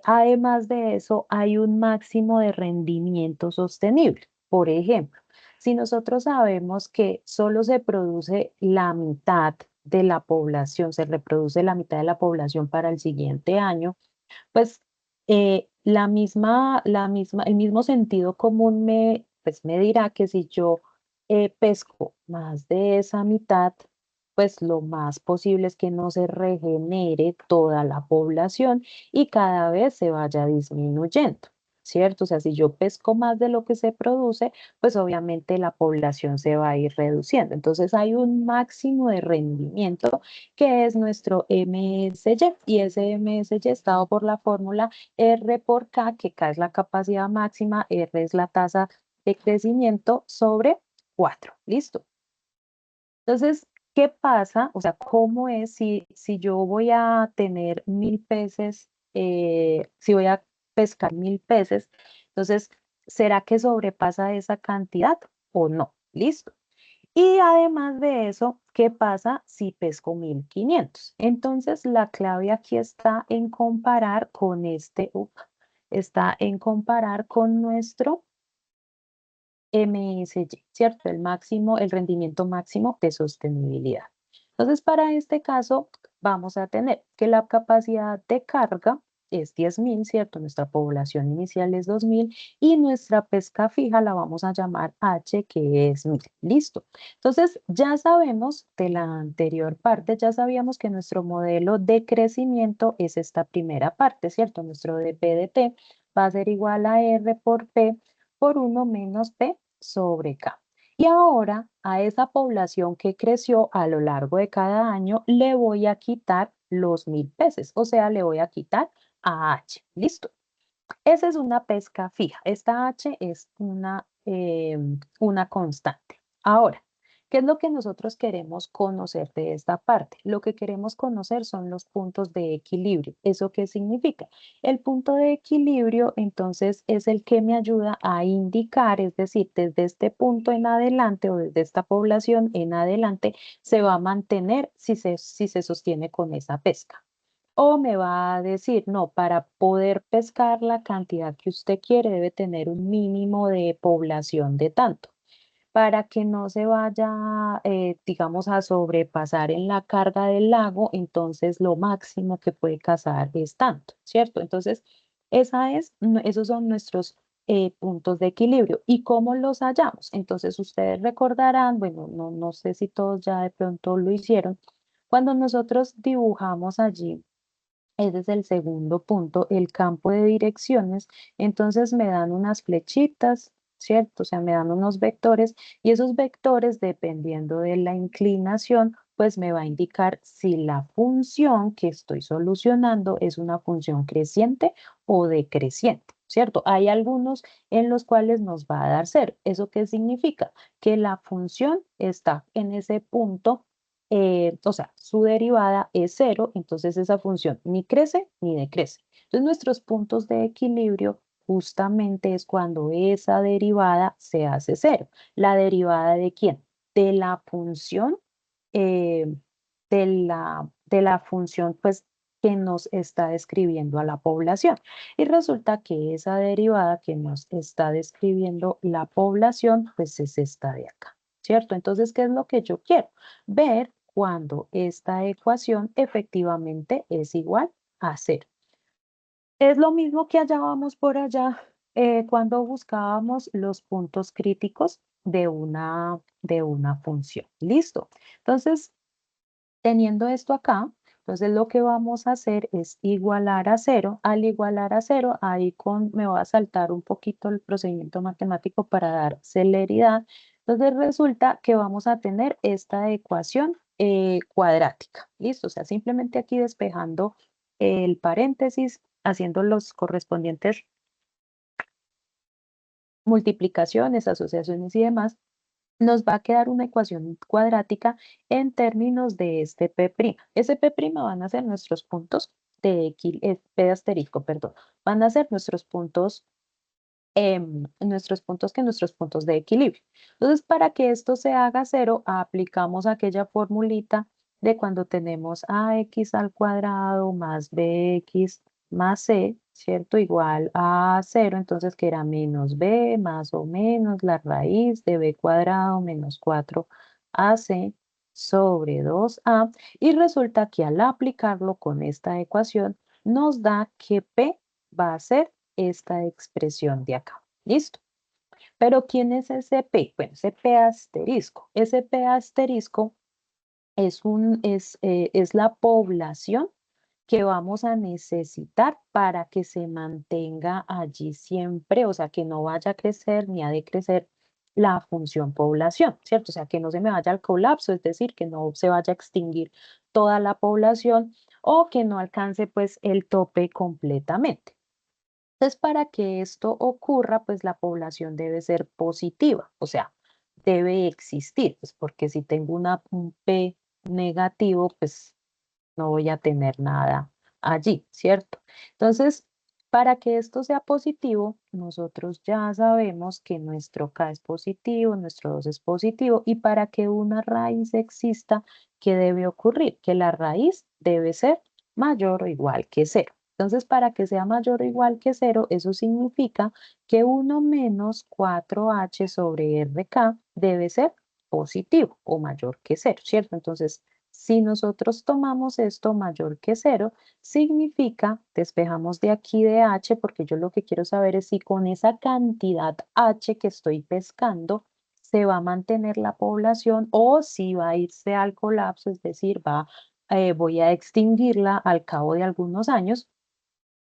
S1: además de eso, hay un máximo de rendimiento sostenible. Por ejemplo, si nosotros sabemos que solo se produce la mitad de la población, se reproduce la mitad de la población para el siguiente año, pues el mismo sentido común pues, me dirá que si yo pesco más de esa mitad, pues lo más posible es que no se regenere toda la población y cada vez se vaya disminuyendo, ¿cierto? O sea, si yo pesco más de lo que se produce, pues obviamente la población se va a ir reduciendo. Entonces hay un máximo de rendimiento que es nuestro MSY, y ese MSY está dado por la fórmula R por K, que K es la capacidad máxima, R es la tasa de crecimiento sobre 4. ¿Listo? Entonces, ¿qué pasa? O sea, ¿cómo es si yo voy a tener 1.000 peces, si voy a pescar 1.000 peces? Entonces, ¿será que sobrepasa esa cantidad o no? ¿Listo? Y además de eso, ¿qué pasa si pesco 1.500? Entonces, la clave aquí está en comparar con está en comparar con nuestro MSY, ¿cierto? El máximo, el rendimiento máximo de sostenibilidad. Entonces, para este caso, vamos a tener que la capacidad de carga es 10.000, ¿cierto? Nuestra población inicial es 2.000 y nuestra pesca fija la vamos a llamar H, que es 1.000. Listo. Entonces, ya sabemos de la anterior parte, ya sabíamos que nuestro modelo de crecimiento es esta primera parte, ¿cierto? Nuestro de P de T va a ser igual a R por P por 1 menos P sobre K. Y ahora a esa población que creció a lo largo de cada año le voy a quitar los 1.000 peces, o sea, le voy a quitar a H. ¿Listo? Esa es una pesca fija. Esta H es una constante. Ahora, ¿qué es lo que nosotros queremos conocer de esta parte? Lo que queremos conocer son los puntos de equilibrio. ¿Eso qué significa? El punto de equilibrio, entonces, es el que me ayuda a indicar, es decir, desde este punto en adelante o desde esta población en adelante, se va a mantener si se sostiene con esa pesca. O me va a decir, no, para poder pescar la cantidad que usted quiere debe tener un mínimo de población de tanto, para que no se vaya, digamos, a sobrepasar en la carga del lago, entonces lo máximo que puede cazar es tanto, ¿cierto? Entonces, esos son nuestros puntos de equilibrio. ¿Y cómo los hallamos? Entonces, ustedes recordarán, bueno, no sé si todos ya de pronto lo hicieron, cuando nosotros dibujamos allí ese es el segundo punto, el campo de direcciones. Entonces me dan unas flechitas, ¿cierto? O sea, me dan unos vectores y esos vectores, dependiendo de la inclinación, pues me va a indicar si la función que estoy solucionando es una función creciente o decreciente, ¿cierto? Hay algunos en los cuales nos va a dar cero. ¿Eso qué significa? Que la función está en ese punto, o sea, su derivada es cero, entonces esa función ni crece ni decrece. Entonces nuestros puntos de equilibrio justamente es cuando esa derivada se hace cero. ¿La derivada de quién? De la función, eh, de la función pues que nos está describiendo a la población. Y resulta que esa derivada que nos está describiendo la población pues es esta de acá, ¿cierto? Entonces, ¿qué es lo que yo quiero? Ver cuando esta ecuación efectivamente es igual a cero. Es lo mismo que hallábamos por allá cuando buscábamos los puntos críticos de una función. Listo. Entonces, teniendo esto acá, entonces lo que vamos a hacer es igualar a cero. Al igualar a cero, me va a saltar un poquito el procedimiento matemático para dar celeridad. Entonces resulta que vamos a tener esta ecuación cuadrática. ¿Listo? O sea, simplemente aquí despejando el paréntesis, haciendo los correspondientes multiplicaciones, asociaciones y demás, nos va a quedar una ecuación cuadrática en términos de este P'. Ese P' van a ser nuestros puntos P asterisco, perdón, van a ser nuestros puntos de equilibrio. Entonces, para que esto se haga cero, aplicamos aquella formulita de cuando tenemos ax al cuadrado más bx más c, ¿cierto? Igual a cero, entonces que era menos b más o menos la raíz de b cuadrado menos 4ac sobre 2a. Y resulta que al aplicarlo con esta ecuación, nos da que p va a ser esta expresión de acá. ¿Listo? Pero ¿quién es ese P? Bueno, ese P asterisco. Ese P asterisco es la población que vamos a necesitar para que se mantenga allí siempre, o sea, que no vaya a crecer ni a decrecer la función población, ¿cierto? O sea, que no se me vaya al colapso, es decir, que no se vaya a extinguir toda la población o que no alcance pues el tope completamente. Entonces, para que esto ocurra, pues la población debe ser positiva, o sea, debe existir, pues porque si tengo un P negativo, pues no voy a tener nada allí, ¿cierto? Entonces, para que esto sea positivo, nosotros ya sabemos que nuestro K es positivo, nuestro 2 es positivo, y para que una raíz exista, ¿qué debe ocurrir? Que la raíz debe ser mayor o igual que cero. Entonces, para que sea mayor o igual que cero, eso significa que 1 menos 4h sobre RK debe ser positivo o mayor que cero, ¿cierto? Entonces, si nosotros tomamos esto mayor que cero, significa, despejamos de aquí de h, porque yo lo que quiero saber es si con esa cantidad h que estoy pescando se va a mantener la población o si va a irse al colapso, es decir, voy a extinguirla al cabo de algunos años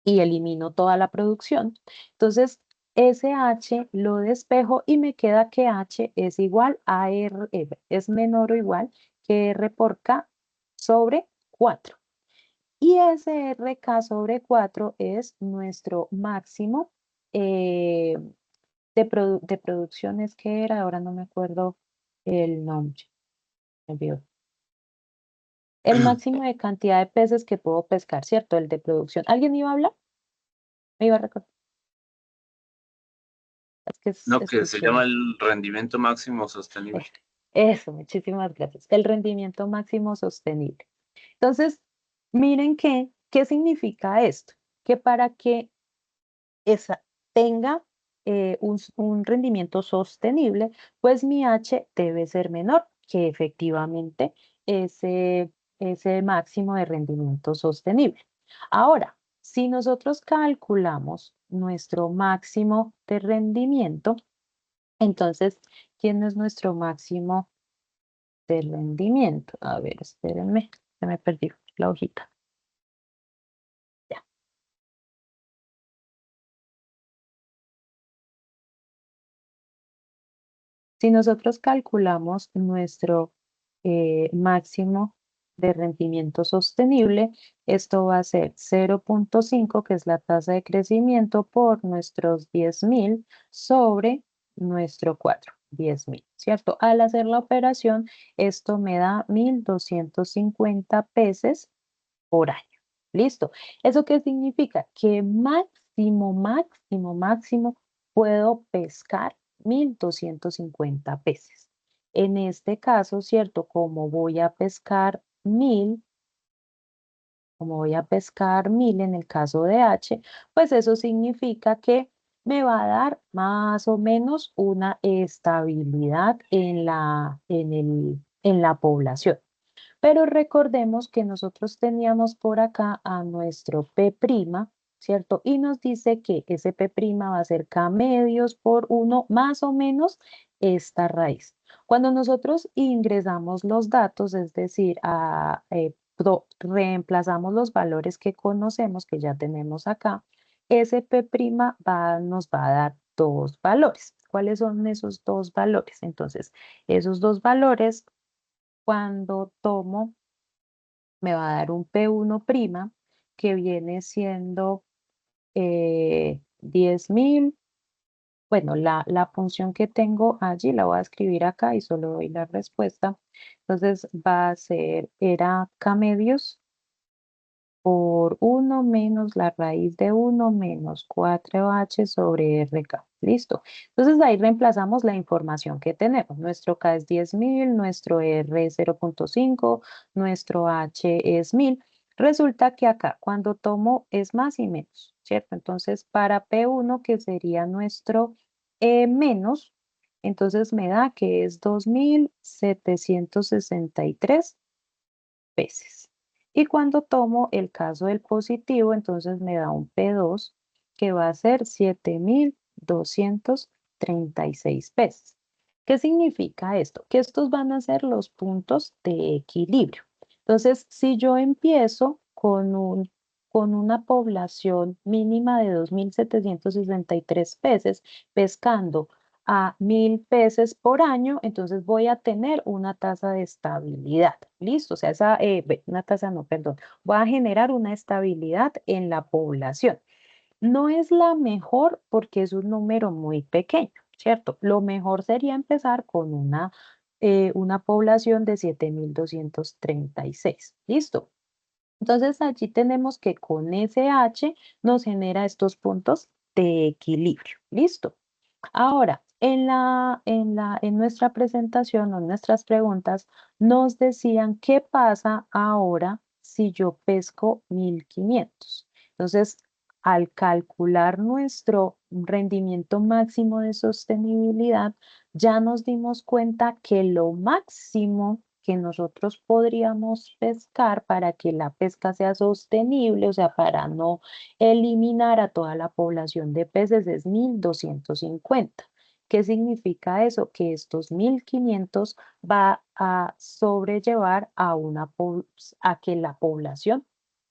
S1: y elimino toda la producción. Entonces, ese H lo despejo y me queda que H es igual a R, es menor o igual que R por K sobre 4. Y ese RK sobre 4 es nuestro máximo de producciones que era, ahora no me acuerdo el nombre, me olvidó. El máximo de cantidad de peces que puedo pescar, ¿cierto? El de producción. ¿Alguien iba a hablar? Me iba a recordar. Es que
S2: No, que se
S1: escuché.
S2: llama el rendimiento máximo sostenible.
S1: Eh, Eso, muchísimas gracias. El rendimiento máximo sostenible. Entonces, miren ¿qué significa esto? Que para que esa tenga un rendimiento sostenible, pues mi H debe ser menor que efectivamente ese, ese máximo de rendimiento sostenible. Ahora, si nosotros calculamos nuestro máximo de rendimiento, entonces, ¿quién es nuestro máximo de rendimiento? A ver, espérenme, se me perdió la hojita. Ya. Si nosotros calculamos nuestro máximo de rendimiento sostenible, esto va a ser 0,5, que es la tasa de crecimiento, por nuestros 10.000 sobre nuestro 4, 10.000, ¿cierto? Al hacer la operación, esto me da 1.250 peces por año. ¿Listo? ¿Eso qué significa? Que máximo puedo pescar 1.250 peces. En este caso, ¿cierto? Como voy a pescar 1.000 en el caso de H, pues eso significa que me va a dar más o menos una estabilidad en la población. Pero recordemos que nosotros teníamos por acá a nuestro P', ¿cierto? Y nos dice que ese P' va a ser K medios por 1 más o menos esta raíz. Cuando nosotros ingresamos los datos, es decir, reemplazamos los valores que conocemos, que ya tenemos acá, ese P' nos va a dar dos valores. ¿Cuáles son esos dos valores? Entonces, esos dos valores, cuando tomo me va a dar un P1' que viene siendo 10.000. Bueno, la función que tengo allí la voy a escribir acá y solo doy la respuesta. Entonces va a ser, era K medios por 1 menos la raíz de 1 menos 4H sobre RK. Listo. Entonces ahí reemplazamos la información que tenemos. Nuestro K es 10.000, nuestro R es 0,5, nuestro H es 1.000. Resulta que acá cuando tomo es más y menos, ¿cierto? Entonces para P1, que sería nuestro menos, entonces me da que es 2.763 veces. Y cuando tomo el caso del positivo, entonces me da un P2 que va a ser 7.236 veces. ¿Qué significa esto? Que estos van a ser los puntos de equilibrio. Entonces, si yo empiezo con una población mínima de 2.763 peces, pescando a 1.000 peces por año, entonces voy a tener una tasa de estabilidad. ¿Listo? O sea, una tasa no, perdón. Voy a generar una estabilidad en la población. No es la mejor porque es un número muy pequeño, ¿cierto? Lo mejor sería empezar con una población de 7.236. ¿Listo? Entonces allí tenemos que con SH nos genera estos puntos de equilibrio. ¿Listo? Ahora, en nuestra presentación o en nuestras preguntas nos decían qué pasa ahora si yo pesco 1.500. Entonces, al calcular nuestro rendimiento máximo de sostenibilidad, ya nos dimos cuenta que lo máximo que nosotros podríamos pescar para que la pesca sea sostenible, o sea, para no eliminar a toda la población de peces, es 1.250. ¿Qué significa eso? Que estos 1.500 va a sobrellevar a que la población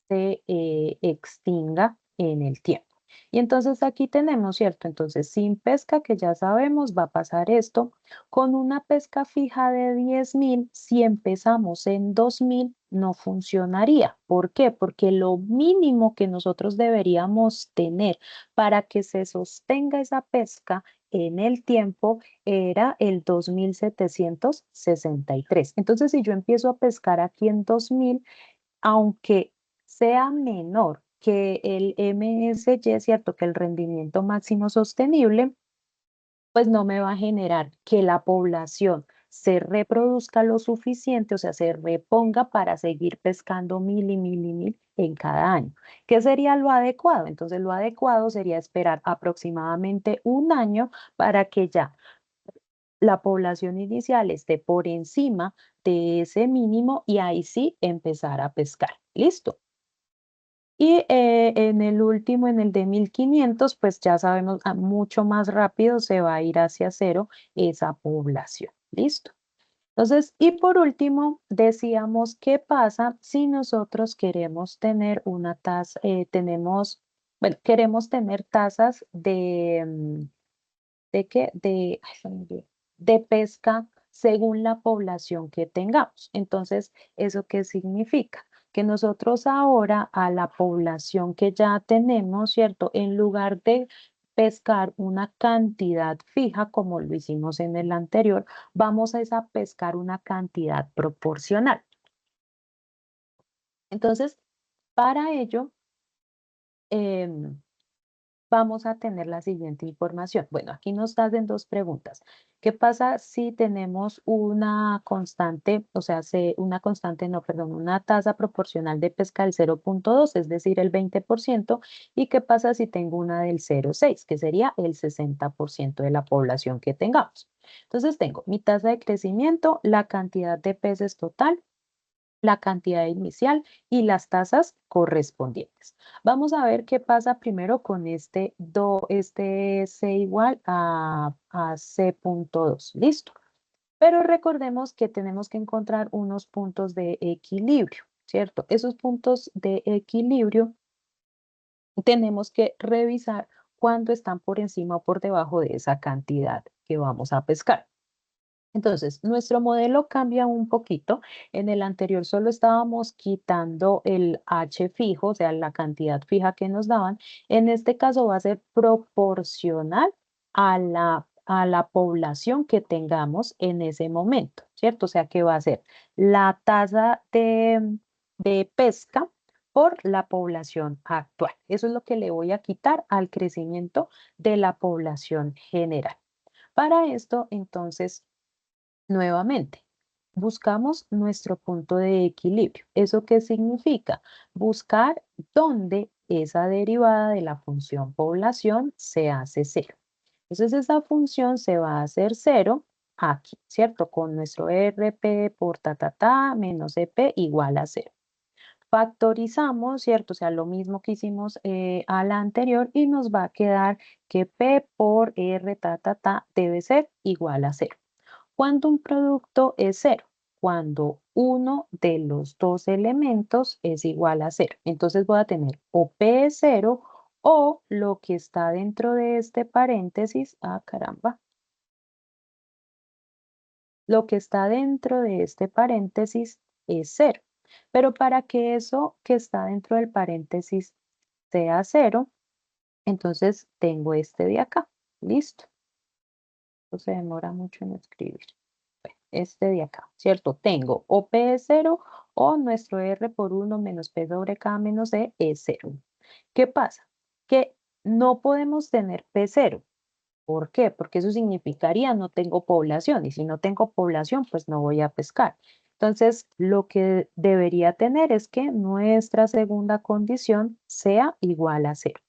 S1: se extinga en el tiempo. Y entonces aquí tenemos, ¿cierto? Entonces, sin pesca, que ya sabemos, va a pasar esto. Con una pesca fija de 10.000, si empezamos en 2.000, no funcionaría. ¿Por qué? Porque lo mínimo que nosotros deberíamos tener para que se sostenga esa pesca en el tiempo era el 2.763. Entonces, si yo empiezo a pescar aquí en 2.000, aunque sea menor que el MSY, ¿cierto? Que el rendimiento máximo sostenible, pues no me va a generar que la población se reproduzca lo suficiente, o sea, se reponga para seguir pescando 1.000 y 1.000 y 1.000 en cada año. ¿Qué sería lo adecuado? Entonces, lo adecuado sería esperar aproximadamente un año para que ya la población inicial esté por encima de ese mínimo y ahí sí empezar a pescar. ¿Listo? Y en el último, en el de 1.500, pues ya sabemos, mucho más rápido se va a ir hacia cero esa población. ¿Listo? Entonces, y por último, decíamos, ¿qué pasa si nosotros queremos tener una tasa, bueno, queremos tener tasas ¿de qué? Ay, se me olvidó. De pesca según la población que tengamos. Entonces, ¿eso qué significa? Que nosotros ahora a la población que ya tenemos, ¿cierto? En lugar de pescar una cantidad fija como lo hicimos en el anterior, vamos a esa pescar una cantidad proporcional. Entonces, para ello, em, vamos a tener la siguiente información. Bueno, aquí nos hacen dos preguntas. ¿Qué pasa si tenemos una constante, o sea, una constante, no, perdón, una tasa proporcional de pesca del 0,2, es decir, el 20%? ¿Y qué pasa si tengo una del 0,6, que sería el 60% de la población que tengamos? Entonces tengo mi tasa de crecimiento, la cantidad de peces total, la cantidad inicial y las tasas correspondientes. Vamos a ver qué pasa primero con este C igual a C.2. Listo. Pero recordemos que tenemos que encontrar unos puntos de equilibrio, ¿cierto? Esos puntos de equilibrio tenemos que revisar cuando están por encima o por debajo de esa cantidad que vamos a pescar. Entonces, nuestro modelo cambia un poquito. En el anterior solo estábamos quitando el H fijo, o sea, la cantidad fija que nos daban. En este caso va a ser proporcional a la población que tengamos en ese momento, ¿cierto? O sea, que va a ser la tasa de pesca por la población actual. Eso es lo que le voy a quitar al crecimiento de la población general. Para esto, entonces, nuevamente, buscamos nuestro punto de equilibrio. ¿Eso qué significa? Buscar dónde esa derivada de la función población se hace cero. Entonces esa función se va a hacer cero aquí, ¿cierto? Con nuestro RP por ta menos EP igual a cero. Factorizamos, ¿cierto? O sea, lo mismo que hicimos a la anterior y nos va a quedar que P por R debe ser igual a cero. ¿Cuándo un producto es cero? Cuando uno de los dos elementos es igual a cero. Entonces voy a tener o P es cero o lo que está dentro de este paréntesis, caramba, lo que está dentro de este paréntesis es cero. Pero para que eso que está dentro del paréntesis sea cero, entonces tengo este de acá. Listo. Esto se demora mucho en escribir. Este de acá, ¿cierto? Tengo o P es cero o nuestro R por 1 menos P sobre K menos E es cero. ¿Qué pasa? Que no podemos tener P cero. ¿Por qué? Porque eso significaría no tengo población y si no tengo población, pues no voy a pescar. Entonces, lo que debería tener es que nuestra segunda condición sea igual a cero.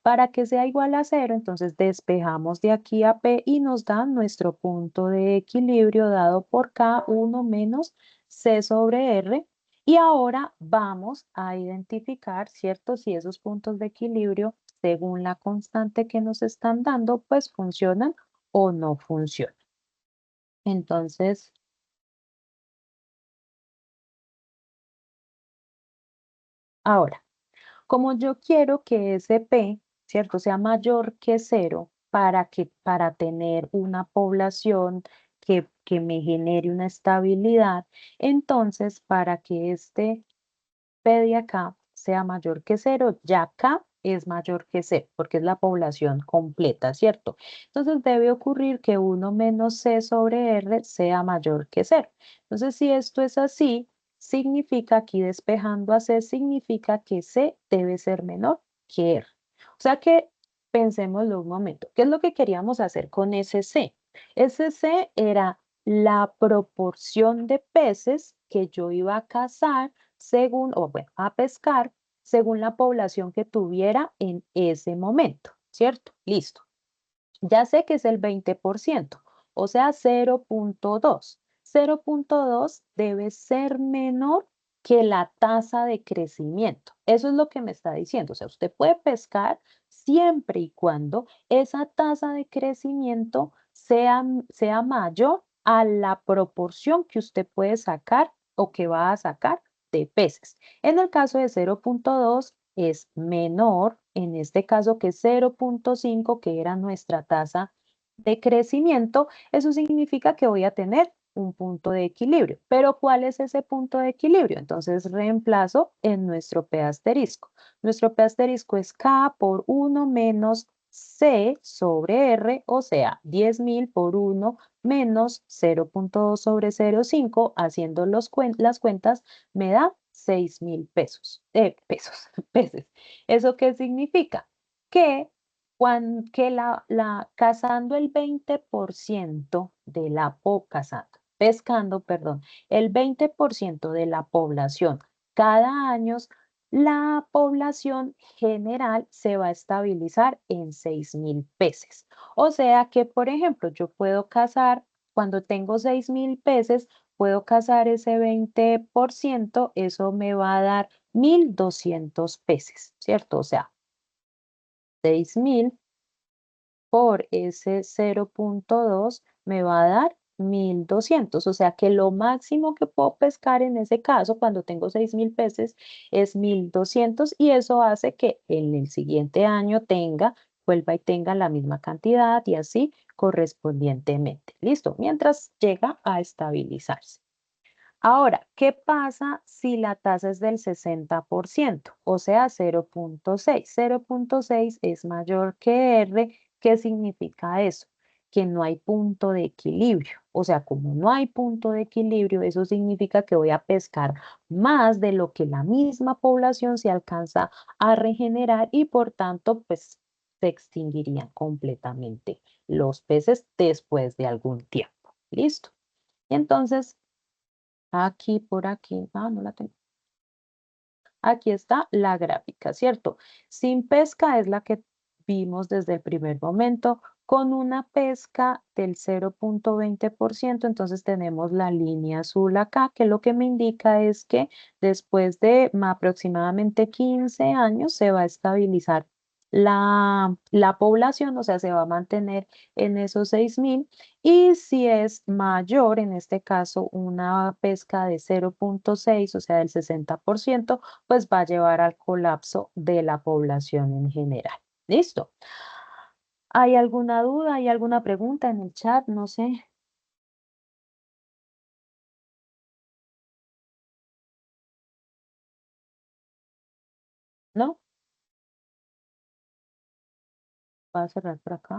S1: Para que sea igual a cero, entonces despejamos de aquí a P y nos da nuestro punto de equilibrio dado por K1 menos C sobre R. Y ahora vamos a identificar, ¿cierto? Si esos puntos de equilibrio, según la constante que nos están dando, pues funcionan o no funcionan. Entonces, ahora, como yo quiero que ese P ¿cierto? Sea mayor que 0 para tener una población que me genere una estabilidad. Entonces, para que este P de acá sea mayor que 0, ya acá es mayor que 0, porque es la población completa, ¿cierto? Entonces debe ocurrir que 1 menos C sobre R sea mayor que 0. Entonces, si esto es así, significa, aquí despejando a C, significa que C debe ser menor que R. O sea que pensémoslo un momento. ¿Qué es lo que queríamos hacer con ese C? Ese C era la proporción de peces que yo iba a cazar según, o bueno, a pescar según la población que tuviera en ese momento, ¿cierto? Listo. Ya sé que es el 20%, o sea, 0.2. 0.2 debe ser menor que la tasa de crecimiento. Eso es lo que me está diciendo. O sea, usted puede pescar siempre y cuando esa tasa de crecimiento sea mayor a la proporción que usted puede sacar o que va a sacar de peces. En el caso de 0.2 es menor, en este caso que 0.5, que era nuestra tasa de crecimiento. Eso significa que voy a tener un punto de equilibrio. Pero ¿cuál es ese punto de equilibrio? Entonces reemplazo en nuestro P asterisco. Nuestro P asterisco es K por 1 menos C sobre R, o sea, 10.000 por 1 menos 0.2 sobre 0.5, haciendo las cuentas, me da 6.000 pesos, peces. ¿Eso qué significa? Que, cazando el 20% de pescando, perdón, el 20% de la población cada año, la población general se va a estabilizar en 6.000 peces. O sea que, por ejemplo, yo puedo cazar, cuando tengo 6.000 peces, puedo cazar ese 20%, eso me va a dar 1.200 peces, ¿cierto? O sea, 6.000 por ese 0.2 me va a dar 1.200. O sea que lo máximo que puedo pescar en ese caso, cuando tengo 6.000 peces, es 1.200, y eso hace que en el siguiente año vuelva y tenga la misma cantidad y así correspondientemente. Listo, mientras llega a estabilizarse. Ahora, ¿qué pasa si la tasa es del 60%? O sea, 0.6. 0.6 es mayor que R. ¿Qué significa eso? Que no hay punto de equilibrio. O sea, como no hay punto de equilibrio, eso significa que voy a pescar más de lo que la misma población se alcanza a regenerar, y por tanto, pues se extinguirían completamente los peces después de algún tiempo. ¿Listo? Y entonces, aquí, por aquí, no la tengo. Aquí está la gráfica, ¿cierto? Sin pesca es la que vimos desde el primer momento. Con una pesca del 0.20%, entonces tenemos la línea azul acá, que lo que me indica es que después de aproximadamente 15 años se va a estabilizar la población, o sea, se va a mantener en esos 6.000. Y si es mayor, en este caso una pesca de 0.6, o sea, del 60%, pues va a llevar al colapso de la población en general. ¿Listo? ¿Hay alguna duda? ¿Hay alguna pregunta en el chat? No sé. ¿No? Va a cerrar por acá.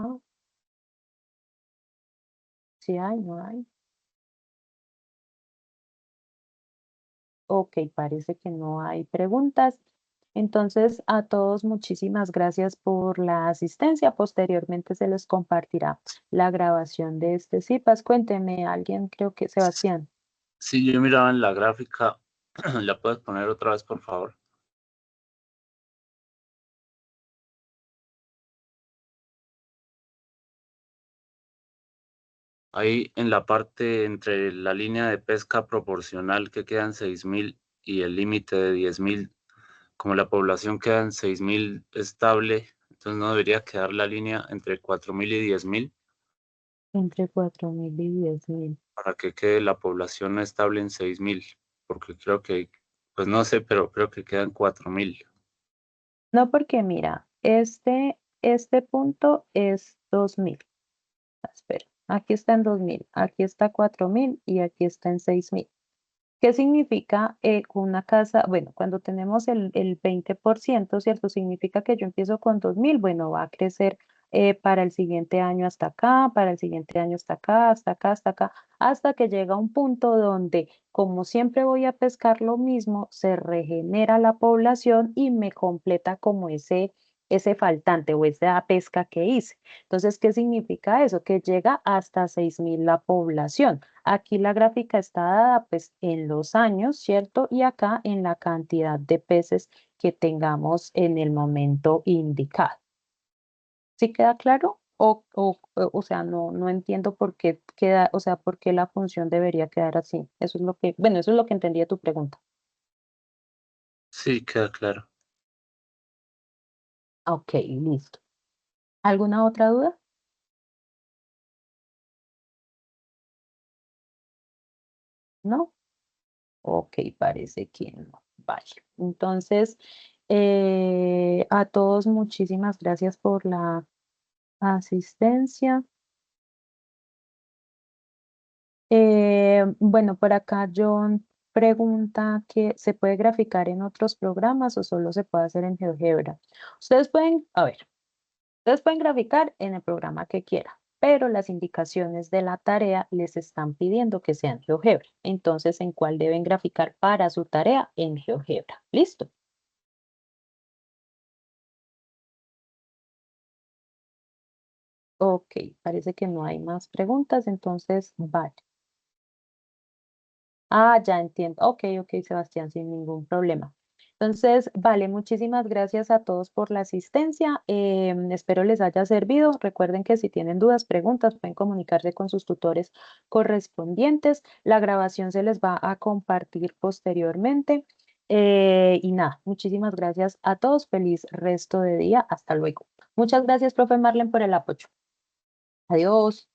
S1: Si hay, no hay. Ok, parece que no hay preguntas. Entonces, a todos muchísimas gracias por la asistencia. Posteriormente se les compartirá la grabación de este CIPAS. Cuénteme, alguien, creo que Sebastián.
S2: Sí, yo miraba en la gráfica, ¿la puedes poner otra vez, por favor? Ahí en la parte entre la línea de pesca proporcional que quedan 6.000 y el límite de 10.000, como la población queda en 6.000 estable, entonces no debería quedar la línea entre 4.000 y 10.000
S1: Entre 4.000 y 10.000.
S2: para que quede la población estable en 6.000, porque creo que, pues no sé, pero creo que quedan 4.000.
S1: No, porque mira, este punto es 2000. Espera, aquí está en 2000, aquí está 4000 y aquí está en 6000. ¿Qué significa una casa? Bueno, cuando tenemos el 20%, ¿cierto? Significa que yo empiezo con 2000, bueno, va a crecer para el siguiente año hasta acá, para el siguiente año hasta acá, hasta acá, hasta acá, hasta que llega un punto donde, como siempre voy a pescar lo mismo, se regenera la población y me completa como ese faltante o esa pesca que hice. Entonces, ¿qué significa eso? Que llega hasta 6000 la población. Aquí la gráfica está dada pues en los años, ¿cierto? Y acá en la cantidad de peces que tengamos en el momento indicado. ¿Sí queda claro? O sea, no entiendo por qué queda, o sea, por qué la función debería quedar así. Eso es lo que, bueno, eso es lo que entendí de tu pregunta.
S2: Sí, queda claro.
S1: Ok, listo. ¿Alguna otra duda? ¿No? Ok, parece que no. Vale. Entonces, a todos muchísimas gracias por la asistencia. Bueno, por acá John pregunta que ¿se puede graficar en otros programas o solo se puede hacer en GeoGebra? Ustedes pueden, a ver, ustedes pueden graficar en el programa que quieran, pero las indicaciones de la tarea les están pidiendo que sean GeoGebra. Entonces, ¿en cuál deben graficar para su tarea? En GeoGebra. ¿Listo? Ok, parece que no hay más preguntas, entonces, vale. Ah, ya entiendo. Ok, ok, Sebastián, sin ningún problema. Entonces, vale, muchísimas gracias a todos por la asistencia. Espero les haya servido. Recuerden que si tienen dudas, preguntas, pueden comunicarse con sus tutores correspondientes. La grabación se les va a compartir posteriormente. Y nada, muchísimas gracias a todos. Feliz resto de día. Hasta luego. Muchas gracias, profe Marlen, por el apoyo. Adiós.